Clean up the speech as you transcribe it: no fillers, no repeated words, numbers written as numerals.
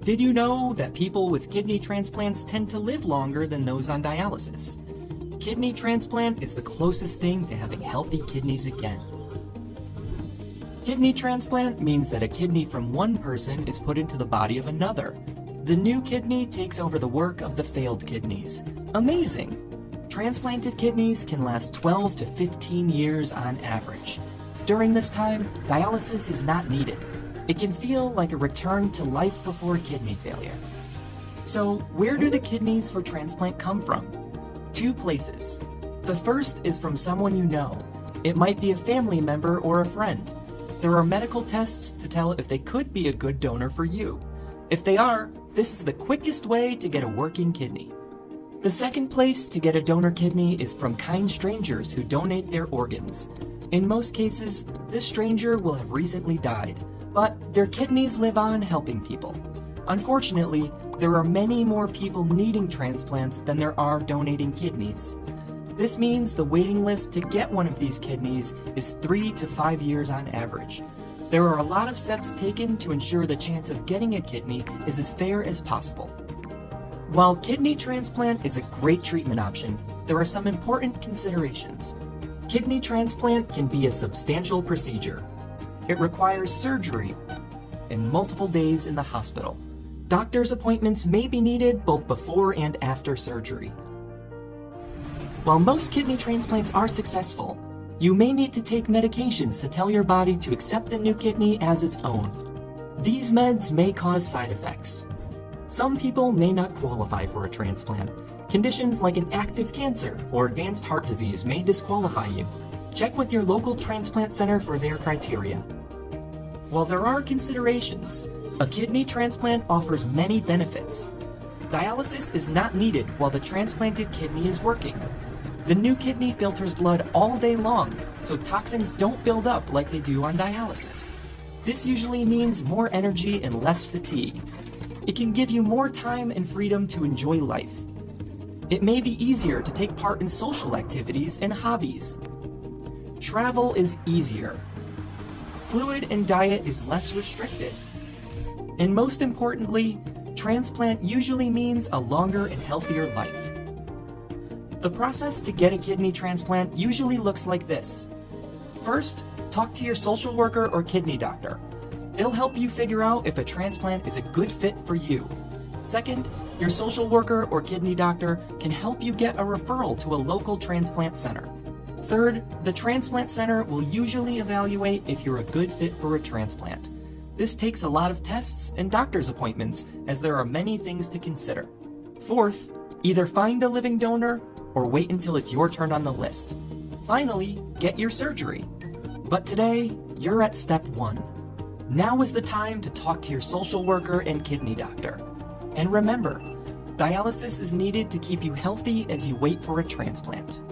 Did you know that people with kidney transplants tend to live longer than those on dialysis? Kidney transplant is the closest thing to having healthy kidneys again. Kidney transplant means that a kidney from one person is put into the body of another. The new kidney takes over the work of the failed kidneys. Amazing! Transplanted kidneys can last 12 to 15 years on average. During this time, dialysis is not needed. It can feel like a return to life before kidney failure. So, where do the kidneys for transplant come from? Two places. The first is from someone you know. It might be a family member or a friend. There are medical tests to tell if they could be a good donor for you. If they are, this is the quickest way to get a working kidney. The second place to get a donor kidney is from kind strangers who donate their organs. In most cases, this stranger will have recently died, but their kidneys live on helping people. Unfortunately, there are many more people needing transplants than there are donating kidneys. This means the waiting list to get one of these kidneys is 3 to 5 years on average. There are a lot of steps taken to ensure the chance of getting a kidney is as fair as possible. While kidney transplant is a great treatment option, there are some important considerations. Kidney transplant can be a substantial procedure. It requires surgery and multiple days in the hospital. Doctor's appointments may be needed both before and after surgery. While most kidney transplants are successful, you may need to take medications to tell your body to accept the new kidney as its own. These meds may cause side effects. Some people may not qualify for a transplant. Conditions like an active cancer or advanced heart disease may disqualify you. Check with your local transplant center for their criteria. While there are considerations, a kidney transplant offers many benefits. Dialysis is not needed while the transplanted kidney is working. The new kidney filters blood all day long, so toxins don't build up like they do on dialysis. This usually means more energy and less fatigue. It can give you more time and freedom to enjoy life. It may be easier to take part in social activities and hobbies. Travel is easier. Fluid and diet is less restricted. And most importantly, transplant usually means a longer and healthier life. The process to get a kidney transplant usually looks like this. First, talk to your social worker or kidney doctor. They'll help you figure out if a transplant is a good fit for you. Second, your social worker or kidney doctor can help you get a referral to a local transplant center. Third, the transplant center will usually evaluate if you're a good fit for a transplant. This takes a lot of tests and doctor's appointments, as there are many things to consider. Fourth, either find a living donor or wait until it's your turn on the list. Finally, get your surgery. But today, you're at step 1. Now is the time to talk to your social worker and kidney doctor. And remember, dialysis is needed to keep you healthy as you wait for a transplant.